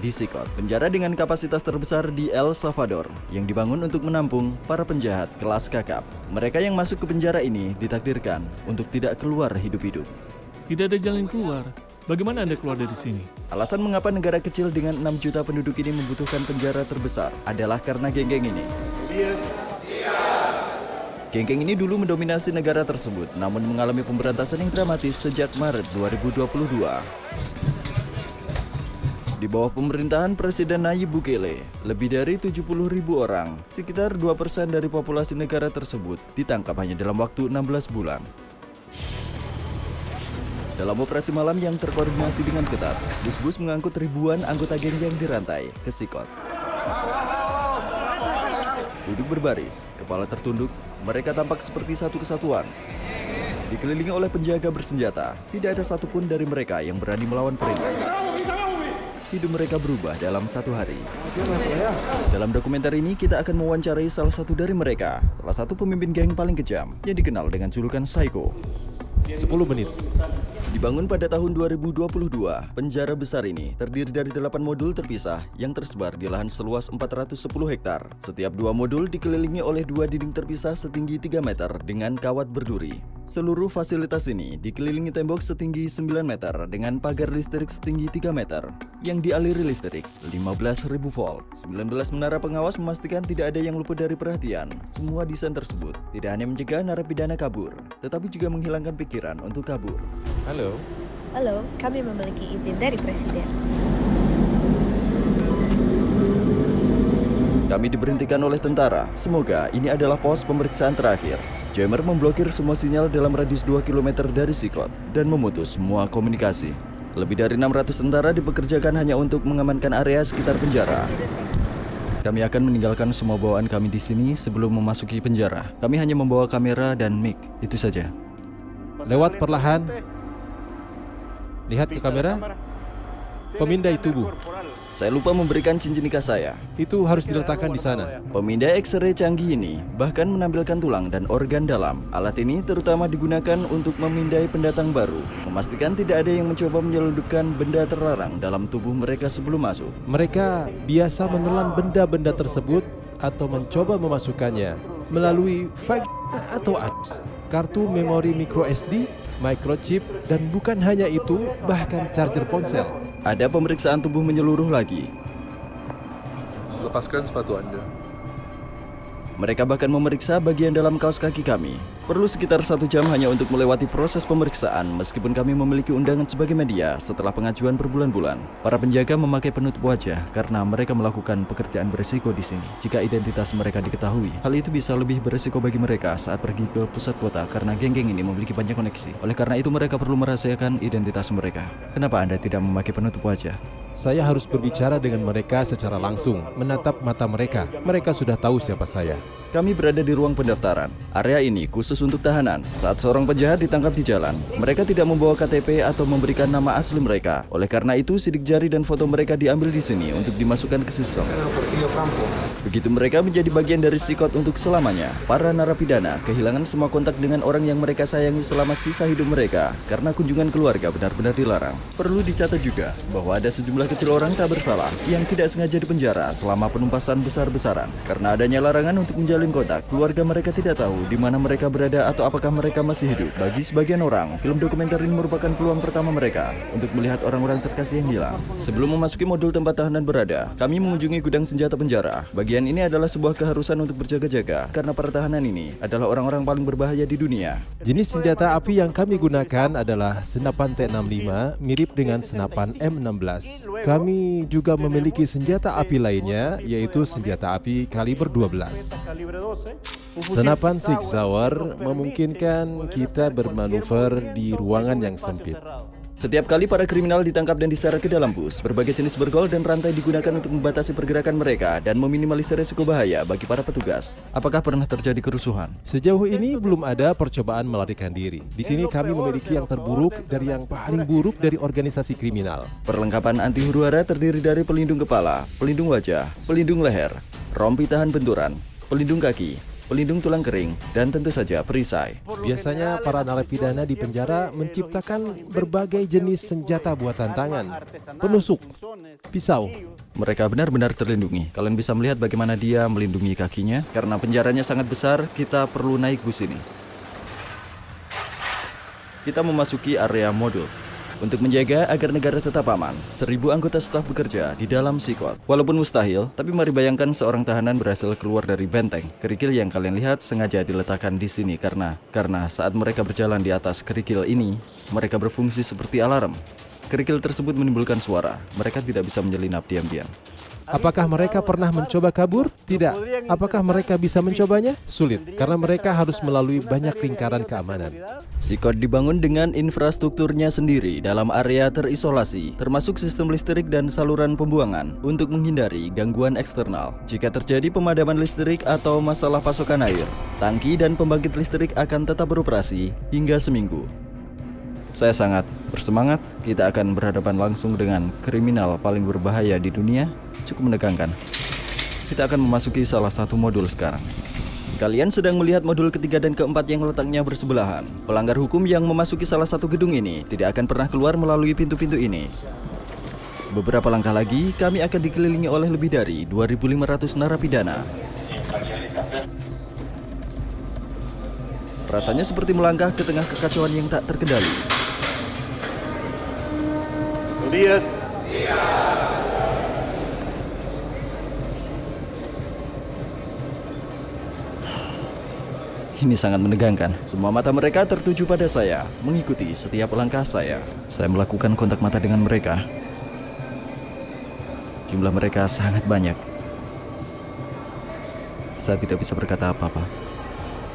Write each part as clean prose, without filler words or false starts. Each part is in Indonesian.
di Sikot, penjara dengan kapasitas terbesar di El Salvador yang dibangun untuk menampung para penjahat kelas kakap. Mereka yang masuk ke penjara ini ditakdirkan untuk tidak keluar hidup-hidup. Tidak ada jalan keluar. Bagaimana Anda keluar dari sini? Alasan mengapa negara kecil dengan 6 juta penduduk ini membutuhkan penjara terbesar adalah karena geng-geng ini. Geng-geng ini dulu mendominasi negara tersebut, namun mengalami pemberantasan yang dramatis sejak Maret 2022. Di bawah pemerintahan Presiden Nayib Bukele, lebih dari 70.000 orang, sekitar 2% dari populasi negara tersebut, ditangkap hanya dalam waktu 16 bulan. Dalam operasi malam yang terkoordinasi dengan ketat, bus-bus mengangkut ribuan anggota geng yang dirantai ke Sikot. Duduk berbaris, kepala tertunduk, mereka tampak seperti satu kesatuan. Dikelilingi oleh penjaga bersenjata, tidak ada satupun dari mereka yang berani melawan perintah. Hidup mereka berubah dalam satu hari. Dalam dokumenter ini kita akan mewawancarai salah satu dari mereka, salah satu pemimpin geng paling kejam yang dikenal dengan julukan Psycho. 10 menit. Dibangun pada tahun 2022, penjara besar ini terdiri dari 8 modul terpisah yang tersebar di lahan seluas 410 hektar. Setiap 2 modul dikelilingi oleh 2 dinding terpisah setinggi 3 meter dengan kawat berduri. Seluruh fasilitas ini dikelilingi tembok setinggi 9 meter dengan pagar listrik setinggi 3 meter yang dialiri listrik 15.000 volt. 19 menara pengawas memastikan tidak ada yang luput dari perhatian. Semua desain tersebut tidak hanya mencegah narapidana kabur, tetapi juga menghilangkan pikiran untuk kabur. Halo. Halo, kami memiliki izin dari Presiden. Kami diberhentikan oleh tentara. Semoga ini adalah pos pemeriksaan terakhir. Jammer memblokir semua sinyal dalam radius 2 km dari Sikot dan memutus semua komunikasi. Lebih dari 600 tentara dipekerjakan hanya untuk mengamankan area sekitar penjara. Kami akan meninggalkan semua bawaan kami di sini sebelum memasuki penjara. Kami hanya membawa kamera dan mic, itu saja. Lewat perlahan. Lihat ke kamera. Pemindai tubuh. Saya lupa memberikan cincin nikah saya. Itu harus diletakkan di sana. Pemindai X-ray canggih ini bahkan menampilkan tulang dan organ dalam. Alat ini terutama digunakan untuk memindai pendatang baru, memastikan tidak ada yang mencoba menyelundupkan benda terlarang dalam tubuh mereka sebelum masuk. Mereka biasa menelan benda-benda tersebut atau mencoba memasukkannya melalui vagina atau anus, kartu memori micro SD, microchip, dan bukan hanya itu, bahkan charger ponsel. Ada pemeriksaan tubuh menyeluruh lagi. Lepaskan sepatu Anda. Mereka bahkan memeriksa bagian dalam kaos kaki kami. Perlu sekitar 1 jam hanya untuk melewati proses pemeriksaan meskipun kami memiliki undangan sebagai media setelah pengajuan berbulan-bulan. Para penjaga memakai penutup wajah karena mereka melakukan pekerjaan berisiko di sini. Jika identitas mereka diketahui, hal itu bisa lebih berisiko bagi mereka saat pergi ke pusat kota karena geng-geng ini memiliki banyak koneksi. Oleh karena itu mereka perlu merahasiakan identitas mereka. Kenapa Anda tidak memakai penutup wajah? Saya harus berbicara dengan mereka secara langsung, menatap mata mereka. Mereka sudah tahu siapa saya. Kami berada di ruang pendaftaran. Area ini khusus untuk tahanan. Saat seorang penjahat ditangkap di jalan, mereka tidak membawa KTP atau memberikan nama asli mereka. Oleh karena itu, sidik jari dan foto mereka diambil di sini untuk dimasukkan ke sistem. Begitu mereka menjadi bagian dari Sikot untuk selamanya, para narapidana kehilangan semua kontak dengan orang yang mereka sayangi selama sisa hidup mereka karena kunjungan keluarga benar-benar dilarang. Perlu dicatat juga bahwa ada sejumlah kecil orang tak bersalah yang tidak sengaja dipenjara selama penumpasan besar-besaran. Karena adanya larangan untuk menjalin kontak, keluarga mereka tidak tahu di mana mereka berada atau apakah mereka masih hidup. Bagi sebagian orang, film dokumenter ini merupakan peluang pertama mereka untuk melihat orang-orang terkasih yang hilang. Sebelum memasuki modul tempat tahanan berada, kami mengunjungi gudang senjata penjara. Bagian ini adalah sebuah keharusan untuk berjaga-jaga karena para tahanan ini adalah orang-orang paling berbahaya di dunia. Jenis senjata api yang kami gunakan adalah senapan T65 mirip dengan senapan M16. Kami juga memiliki senjata api lainnya, yaitu senjata api kaliber 12. Senapan Sig Sauer memungkinkan kita bermanuver di ruangan yang sempit. Setiap kali para kriminal ditangkap dan diseret ke dalam bus, berbagai jenis bergol dan rantai digunakan untuk membatasi pergerakan mereka dan meminimalisir risiko bahaya bagi para petugas. Apakah pernah terjadi kerusuhan? Sejauh ini belum ada percobaan melarikan diri. Di sini kami memiliki yang terburuk dari yang paling buruk dari organisasi kriminal. Perlengkapan anti huru-hara terdiri dari pelindung kepala, pelindung wajah, pelindung leher, rompi tahan benturan, pelindung kaki, pelindung tulang kering, dan tentu saja perisai. Biasanya para narapidana di penjara menciptakan berbagai jenis senjata buatan tangan, penusuk, pisau. Mereka benar-benar terlindungi. Kalian bisa melihat bagaimana dia melindungi kakinya. Karena penjaranya sangat besar, kita perlu naik bus ini. Kita memasuki area modul. Untuk menjaga agar negara tetap aman, 1.000 anggota staf bekerja di dalam Sikot. Walaupun mustahil, tapi mari bayangkan seorang tahanan berhasil keluar dari benteng. Kerikil yang kalian lihat sengaja diletakkan di sini karena saat mereka berjalan di atas kerikil ini, mereka berfungsi seperti alarm. Kerikil tersebut menimbulkan suara. Mereka tidak bisa menyelinap diam-diam. Apakah mereka pernah mencoba kabur? Tidak. Apakah mereka bisa mencobanya? Sulit, karena mereka harus melalui banyak lingkaran keamanan. Sikot dibangun dengan infrastrukturnya sendiri dalam area terisolasi, termasuk sistem listrik dan saluran pembuangan untuk menghindari gangguan eksternal. Jika terjadi pemadaman listrik atau masalah pasokan air, tangki dan pembangkit listrik akan tetap beroperasi hingga seminggu. Saya sangat bersemangat. Kita akan berhadapan langsung dengan kriminal paling berbahaya di dunia. Cukup menegangkan. Kita akan memasuki salah satu modul sekarang. Kalian sedang melihat modul ketiga dan keempat yang letaknya bersebelahan. Pelanggar hukum yang memasuki salah satu gedung ini tidak akan pernah keluar melalui pintu-pintu ini. Beberapa langkah lagi, kami akan dikelilingi oleh lebih dari 2.500 narapidana. Rasanya seperti melangkah ke tengah kekacauan yang tak terkendali. Ini sangat menegangkan. Semua mata mereka tertuju pada saya, mengikuti setiap langkah saya. Saya melakukan kontak mata dengan mereka. Jumlah mereka sangat banyak. Saya tidak bisa berkata apa-apa.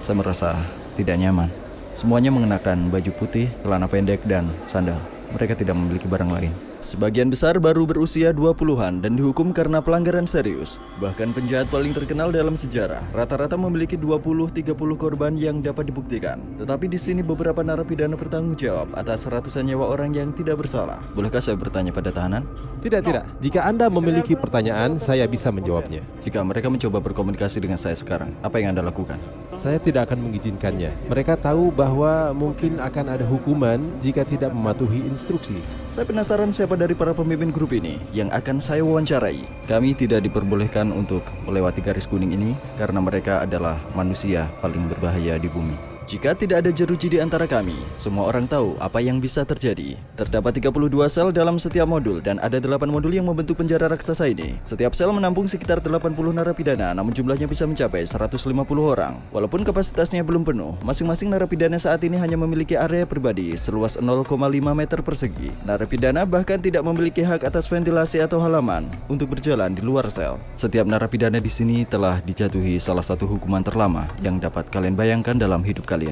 Saya merasa tidak nyaman. Semuanya mengenakan baju putih, celana pendek, dan sandal. Mereka tidak memiliki barang lain. Sebagian besar baru berusia 20-an dan dihukum karena pelanggaran serius. Bahkan penjahat paling terkenal dalam sejarah rata-rata memiliki 20-30 korban yang dapat dibuktikan. Tetapi di sini beberapa narapidana bertanggung jawab atas ratusan nyawa orang yang tidak bersalah. Bolehkah saya bertanya pada tahanan? Tidak. Jika Anda memiliki pertanyaan, saya bisa menjawabnya. Jika mereka mencoba berkomunikasi dengan saya sekarang, apa yang Anda lakukan? Saya tidak akan mengizinkannya. Mereka tahu bahwa mungkin akan ada hukuman jika tidak mematuhi instruksi. Saya penasaran siapa dari para pemimpin grup ini yang akan saya wawancarai. Kami tidak diperbolehkan untuk melewati garis kuning ini karena mereka adalah manusia paling berbahaya di bumi. Jika tidak ada jeruji di antara kami, semua orang tahu apa yang bisa terjadi. Terdapat 32 sel dalam setiap modul dan ada 8 modul yang membentuk penjara raksasa ini. Setiap sel menampung sekitar 80 narapidana, namun jumlahnya bisa mencapai 150 orang. Walaupun kapasitasnya belum penuh, masing-masing narapidana saat ini hanya memiliki area pribadi seluas 0,5 meter persegi. Narapidana bahkan tidak memiliki hak atas ventilasi atau halaman untuk berjalan di luar sel. Setiap narapidana di sini telah dijatuhi salah satu hukuman terlama yang dapat kalian bayangkan dalam hidup kalian.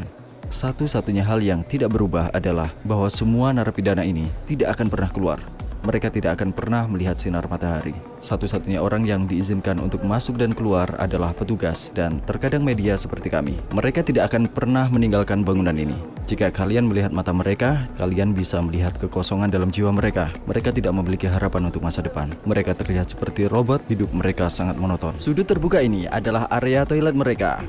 Satu-satunya hal yang tidak berubah adalah bahwa semua narapidana ini tidak akan pernah keluar. Mereka tidak akan pernah melihat sinar matahari. Satu-satunya orang yang diizinkan untuk masuk dan keluar adalah petugas dan terkadang media seperti kami. Mereka tidak akan pernah meninggalkan bangunan ini. Jika kalian melihat mata mereka, kalian bisa melihat kekosongan dalam jiwa mereka. Mereka tidak memiliki harapan untuk masa depan. Mereka terlihat seperti robot, hidup mereka sangat monoton. Sudut terbuka ini adalah area toilet mereka.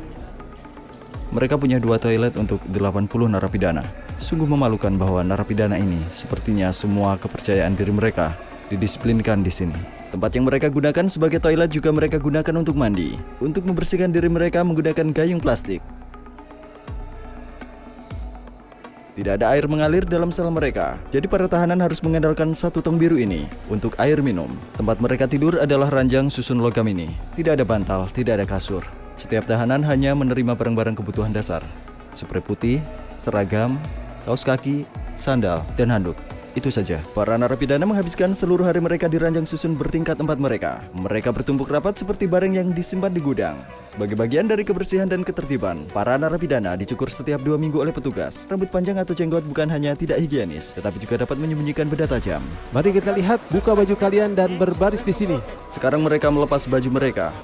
Mereka punya 2 toilet untuk 80 narapidana. Sungguh memalukan bahwa narapidana ini sepertinya semua kepercayaan diri mereka didisiplinkan di sini. Tempat yang mereka gunakan sebagai toilet juga mereka gunakan untuk mandi. Untuk membersihkan diri mereka menggunakan gayung plastik. Tidak ada air mengalir dalam sel mereka, jadi para tahanan harus mengandalkan 1 tong biru ini untuk air minum. Tempat mereka tidur adalah ranjang susun logam ini. Tidak ada bantal, tidak ada kasur. Setiap tahanan hanya menerima barang-barang kebutuhan dasar, seperti putih, seragam, kaos kaki, sandal, dan handuk. Itu saja. Para narapidana menghabiskan seluruh hari mereka di ranjang susun bertingkat tempat mereka. Mereka bertumpuk rapat seperti barang yang disimpan di gudang. Sebagai bagian dari kebersihan dan ketertiban, para narapidana dicukur setiap 2 minggu oleh petugas. Rambut panjang atau jenggot bukan hanya tidak higienis, tetapi juga dapat menyembunyikan benda tajam. Mari kita lihat, buka baju kalian dan berbaris di sini. Sekarang mereka melepas baju mereka.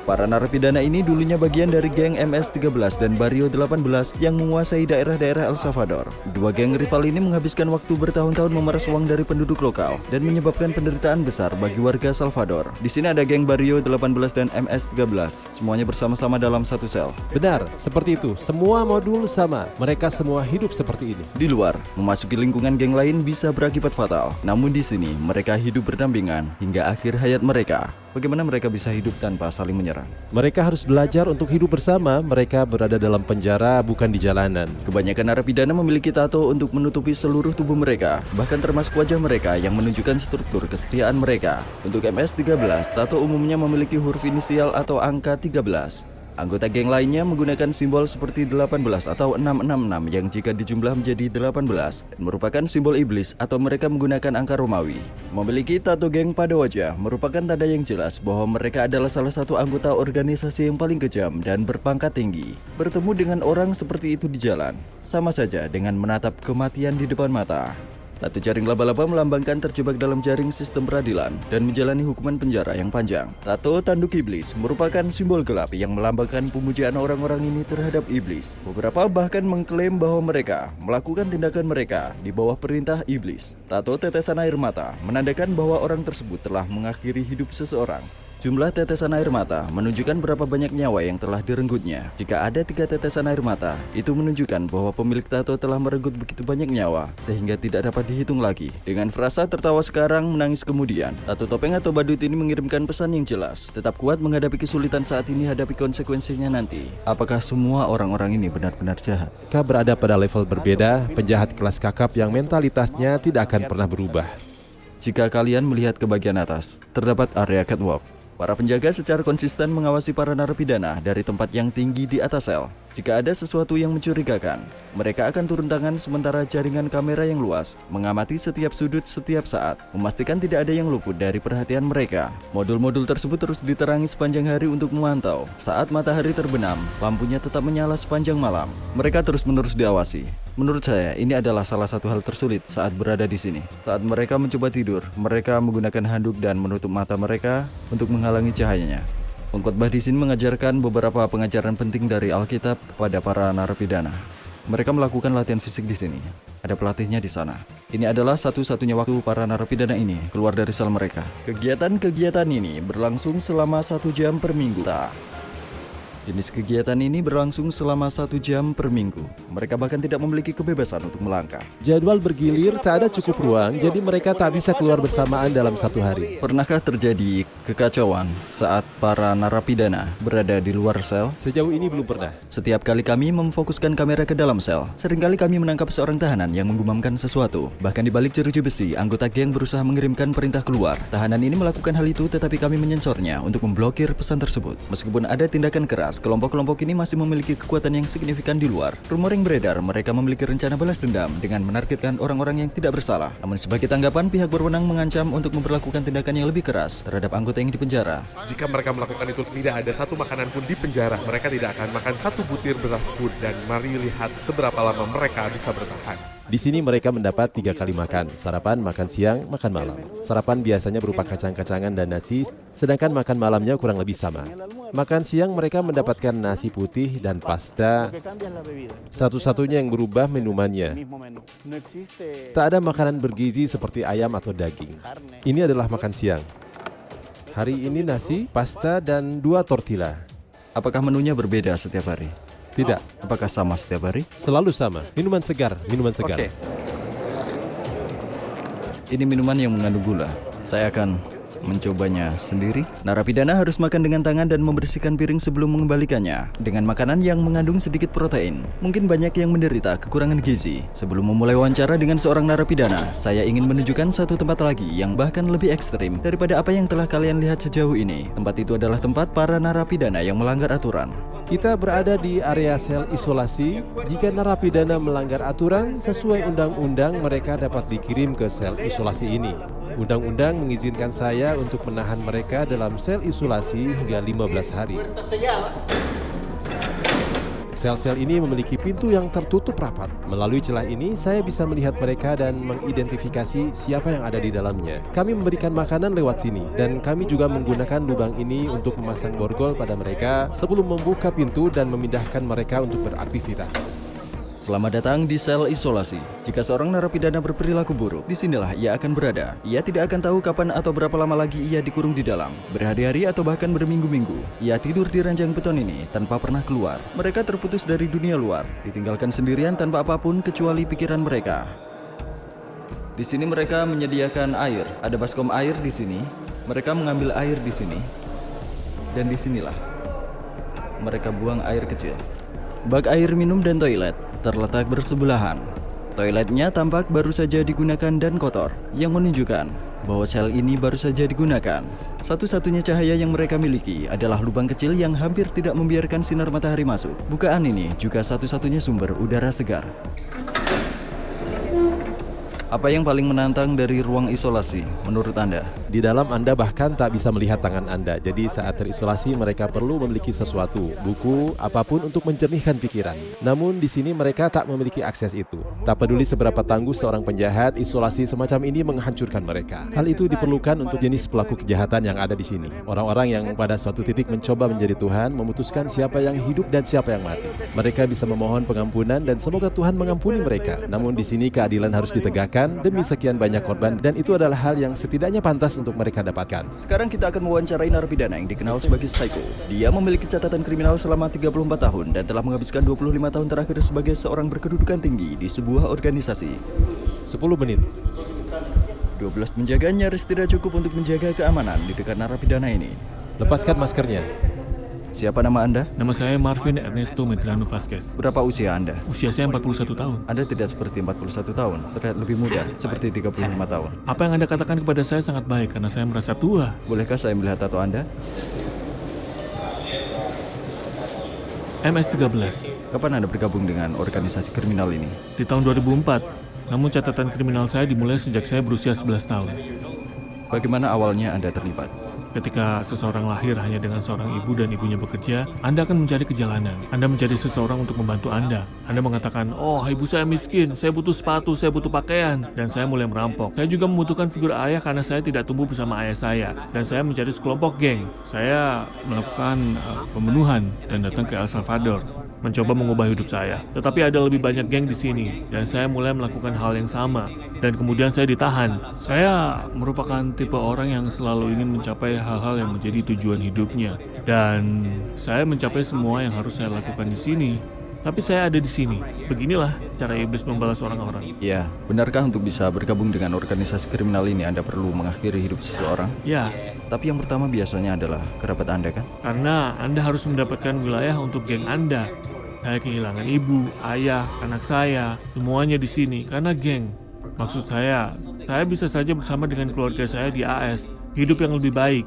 Para narapidana ini dulunya bagian dari geng MS-13 dan Barrio 18 yang menguasai daerah-daerah El Salvador. Dua geng rival ini menghabiskan waktu bertahun-tahun memeras uang dari penduduk lokal dan menyebabkan penderitaan besar bagi warga Salvador. Di sini ada geng Barrio 18 dan MS-13, semuanya bersama-sama dalam satu sel. Benar, seperti itu. Semua modul sama. Mereka semua hidup seperti ini. Di luar, memasuki lingkungan geng lain bisa berakibat fatal. Namun di sini, mereka hidup berdampingan hingga akhir hayat mereka. Bagaimana mereka bisa hidup tanpa saling menyerang? Mereka harus belajar untuk hidup bersama. Mereka berada dalam penjara, bukan di jalanan. Kebanyakan narapidana memiliki tato untuk menutupi seluruh tubuh mereka, bahkan termasuk wajah mereka yang menunjukkan struktur kesetiaan mereka. Untuk MS-13, tato umumnya memiliki huruf inisial atau angka 13. Anggota geng lainnya menggunakan simbol seperti 18 atau 666 yang jika dijumlah menjadi 18 dan merupakan simbol iblis, atau mereka menggunakan angka Romawi. Memiliki tato geng pada wajah merupakan tanda yang jelas bahwa mereka adalah salah satu anggota organisasi yang paling kejam dan berpangkat tinggi. Bertemu dengan orang seperti itu di jalan sama saja dengan menatap kematian di depan mata. Tato jaring laba-laba melambangkan terjebak dalam jaring sistem peradilan dan menjalani hukuman penjara yang panjang. Tato tanduk iblis merupakan simbol gelap yang melambangkan pemujaan orang-orang ini terhadap iblis. Beberapa bahkan mengklaim bahwa mereka melakukan tindakan mereka di bawah perintah iblis. Tato tetesan air mata menandakan bahwa orang tersebut telah mengakhiri hidup seseorang. Jumlah tetesan air mata menunjukkan berapa banyak nyawa yang telah direnggutnya. Jika ada 3 tetesan air mata, itu menunjukkan bahwa pemilik tato telah merenggut begitu banyak nyawa sehingga tidak dapat dihitung lagi. Dengan frasa tertawa sekarang, menangis kemudian, tato topeng atau badut ini mengirimkan pesan yang jelas. Tetap kuat menghadapi kesulitan saat ini, hadapi konsekuensinya nanti. Apakah semua orang-orang ini benar-benar jahat? Mereka berada pada level berbeda, penjahat kelas kakap yang mentalitasnya tidak akan pernah berubah. Jika kalian melihat ke bagian atas, terdapat area catwalk. Para penjaga secara konsisten mengawasi para narapidana dari tempat yang tinggi di atas sel. Jika ada sesuatu yang mencurigakan, mereka akan turun tangan sementara jaringan kamera yang luas mengamati setiap sudut setiap saat, memastikan tidak ada yang luput dari perhatian mereka. Modul-modul tersebut terus diterangi sepanjang hari untuk memantau. Saat matahari terbenam, lampunya tetap menyala sepanjang malam. Mereka terus-menerus diawasi. Menurut saya, ini adalah salah satu hal tersulit saat berada di sini. Saat mereka mencoba tidur, mereka menggunakan handuk dan menutup mata mereka untuk menghalangi cahayanya. Pengkhotbah di sini mengajarkan beberapa pengajaran penting dari Alkitab kepada para narapidana. Mereka melakukan latihan fisik di sini. Ada pelatihnya di sana. Ini adalah satu-satunya waktu para narapidana ini keluar dari sel mereka. Kegiatan-kegiatan ini berlangsung selama 1 jam per minggu. Jenis kegiatan ini berlangsung selama 1 jam per minggu. Mereka bahkan tidak memiliki kebebasan untuk melangkah. Jadwal bergilir, tak ada cukup ruang, jadi mereka tak bisa keluar bersamaan dalam 1 hari. Pernahkah terjadi kekacauan saat para narapidana berada di luar sel? Sejauh ini belum pernah. Setiap kali kami memfokuskan kamera ke dalam sel, seringkali kami menangkap seorang tahanan yang menggumamkan sesuatu. Bahkan di balik jeruji besi, anggota geng berusaha mengirimkan perintah keluar. Tahanan ini melakukan hal itu, tetapi kami menyensornya untuk memblokir pesan tersebut. Meskipun ada tindakan keras, kelompok-kelompok ini masih memiliki kekuatan yang signifikan di luar. Rumor yang beredar, mereka memiliki rencana balas dendam dengan menargetkan orang-orang yang tidak bersalah. Namun sebagai tanggapan, pihak berwenang mengancam untuk memperlakukan tindakan yang lebih keras terhadap anggota yang dipenjara. Jika mereka melakukan itu, tidak ada satu makanan pun di penjara. Mereka tidak akan makan 1 butir beras pun, dan mari lihat seberapa lama mereka bisa bertahan. Di sini mereka mendapat 3 kali makan, sarapan, makan siang, makan malam. Sarapan biasanya berupa kacang-kacangan dan nasi, sedangkan makan malamnya kurang lebih sama. Makan siang mereka mendapatkan nasi putih dan pasta. Satu-satunya yang berubah minumannya. Tak ada makanan bergizi seperti ayam atau daging. Ini adalah makan siang. Hari ini nasi, pasta, dan 2 tortilla. Apakah menunya berbeda setiap hari? Tidak, Apakah sama setiap hari? selalu sama. Minuman segar, minuman segar. Ini minuman yang mengandung gula. Saya akan mencobanya sendiri. Narapidana harus makan dengan tangan dan membersihkan piring sebelum mengembalikannya dengan makanan yang mengandung sedikit protein. Mungkin banyak yang menderita kekurangan gizi. Sebelum memulai wawancara dengan seorang narapidana, saya ingin menunjukkan satu tempat lagi yang bahkan lebih ekstrim daripada apa yang telah kalian lihat sejauh ini. Tempat itu adalah tempat para narapidana yang melanggar aturan. Kita berada di area sel isolasi. Jika narapidana melanggar aturan sesuai undang-undang, mereka dapat dikirim ke sel isolasi ini. Undang-undang mengizinkan saya untuk menahan mereka dalam sel isolasi hingga 15 hari. Sel-sel ini memiliki pintu yang tertutup rapat. Melalui celah ini, saya bisa melihat mereka dan mengidentifikasi siapa yang ada di dalamnya. Kami memberikan makanan lewat sini, dan kami juga menggunakan lubang ini untuk memasang borgol pada mereka sebelum membuka pintu dan memindahkan mereka untuk beraktivitas. Selamat datang di sel isolasi. Jika seorang narapidana berperilaku buruk, disinilah ia akan berada. Ia tidak akan tahu kapan atau berapa lama lagi ia dikurung di dalam. Berhari-hari atau bahkan berminggu-minggu. Ia tidur di ranjang beton ini tanpa pernah keluar. Mereka terputus dari dunia luar, ditinggalkan sendirian tanpa apapun kecuali pikiran mereka. Di sini mereka menyediakan air. Ada baskom air di sini. Mereka mengambil air di sini. Dan disinilah mereka buang air kecil. Bak air minum dan toilet terletak bersebelahan. Toiletnya tampak baru saja digunakan dan kotor, yang menunjukkan bahwa sel ini baru saja digunakan. Satu-satunya cahaya yang mereka miliki adalah lubang kecil yang hampir tidak membiarkan sinar matahari masuk. Bukaan ini juga satu-satunya sumber udara segar. Apa yang paling menantang dari ruang isolasi menurut Anda? Di dalam Anda bahkan tak bisa melihat tangan Anda. Jadi saat terisolasi mereka perlu memiliki sesuatu, buku, apapun untuk mencernihkan pikiran. Namun di sini mereka tak memiliki akses itu. Tak peduli seberapa tangguh seorang penjahat, isolasi semacam ini menghancurkan mereka. Hal itu diperlukan untuk jenis pelaku kejahatan yang ada di sini. Orang-orang yang pada suatu titik mencoba menjadi Tuhan, memutuskan siapa yang hidup dan siapa yang mati. Mereka bisa memohon pengampunan dan semoga Tuhan mengampuni mereka. Namun di sini keadilan harus ditegakkan demi sekian banyak korban, dan itu adalah hal yang setidaknya pantas untuk mereka dapatkan. Sekarang kita akan mewawancarai narapidana yang dikenal sebagai Psycho. Dia memiliki catatan kriminal selama 34 tahun dan telah menghabiskan 25 tahun terakhir sebagai seorang berkedudukan tinggi di sebuah organisasi. 10 menit. 12 penjaga nyaris tidak cukup untuk menjaga keamanan di dekat narapidana ini. Lepaskan maskernya. Siapa nama Anda? Nama saya Marvin Ernesto Medrano Vasquez. Berapa usia Anda? Usia saya 41 tahun. Anda tidak seperti 41 tahun, terlihat lebih muda, seperti 35 tahun. Apa yang Anda katakan kepada saya sangat baik karena saya merasa tua. Bolehkah saya melihat tato Anda? MS-13 Kapan Anda bergabung dengan organisasi kriminal ini? di tahun 2004. Namun catatan kriminal saya dimulai sejak saya berusia 11 tahun. Bagaimana awalnya Anda terlibat? Ketika seseorang lahir hanya dengan seorang ibu dan ibunya bekerja, Anda akan mencari kejalanan. Anda mencari seseorang untuk membantu Anda. Anda mengatakan, oh ibu saya miskin, saya butuh sepatu, saya butuh pakaian. Dan saya mulai merampok. Saya juga membutuhkan figur ayah karena saya tidak tumbuh bersama ayah saya. Dan saya mencari sekelompok geng. Saya melakukan pembunuhan dan datang ke El Salvador, mencoba mengubah hidup saya. Tetapi ada lebih banyak geng di sini, dan saya mulai melakukan hal yang sama. Dan kemudian saya ditahan. Saya merupakan tipe orang yang selalu ingin mencapai hal-hal yang menjadi tujuan hidupnya. Dan saya mencapai semua yang harus saya lakukan di sini. Tapi saya ada di sini. Beginilah cara iblis membalas orang-orang. Ya, benarkah untuk bisa bergabung dengan organisasi kriminal ini Anda perlu mengakhiri hidup seseorang? Ya, Tapi yang pertama biasanya adalah kerabat Anda kan? karena Anda harus mendapatkan wilayah untuk geng Anda. Saya kehilangan ibu, ayah, anak saya, semuanya di sini karena geng. Maksud saya bisa saja bersama dengan keluarga saya di AS, hidup yang lebih baik.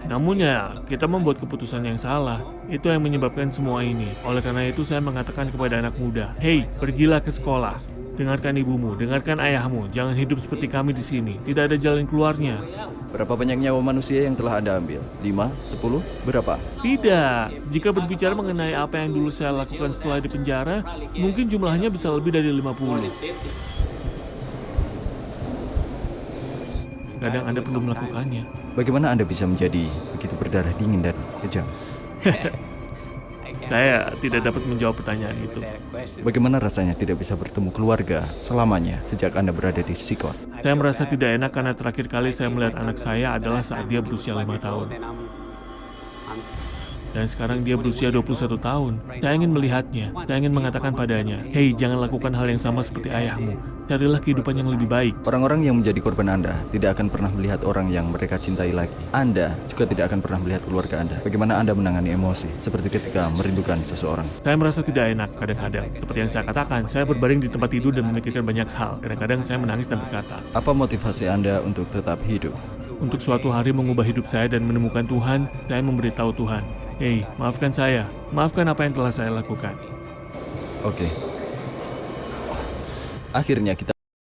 Namun ya, kita membuat keputusan yang salah. Itu yang menyebabkan semua ini. Oleh karena itu saya mengatakan kepada anak muda, "Hei, pergilah ke sekolah. Dengarkan ibumu, dengarkan ayahmu. Jangan hidup seperti kami di sini. Tidak ada jalan keluarnya." Berapa banyak nyawa manusia yang telah Anda ambil? 5? 10? Berapa? Tidak. Jika berbicara mengenai apa yang dulu saya lakukan setelah di penjara, mungkin jumlahnya bisa lebih dari 50. Kadang Anda perlu melakukannya. Bagaimana Anda bisa menjadi begitu berdarah dingin dan kejam? Saya tidak dapat menjawab pertanyaan itu. Bagaimana rasanya tidak bisa bertemu keluarga selamanya sejak Anda berada di Sikot? Saya merasa tidak enak karena terakhir kali saya melihat anak saya adalah saat dia berusia 5 tahun. Dan sekarang dia berusia 21 tahun. Saya ingin melihatnya. Saya ingin mengatakan padanya, "Hei, jangan lakukan hal yang sama seperti ayahmu. Carilah kehidupan yang lebih baik." Orang-orang yang menjadi korban Anda tidak akan pernah melihat orang yang mereka cintai lagi. Anda juga tidak akan pernah melihat keluarga Anda. Bagaimana Anda menangani emosi seperti ketika merindukan seseorang? Saya merasa tidak enak kadang-kadang. Seperti yang saya katakan, saya berbaring di tempat tidur dan memikirkan banyak hal. Kadang-kadang saya menangis dan berkata, Apa motivasi Anda untuk tetap hidup? untuk suatu hari mengubah hidup saya dan menemukan Tuhan, saya memberitahu Tuhan, "Hei, maafkan saya. Maafkan apa yang telah saya lakukan." Oke. Akhirnya kita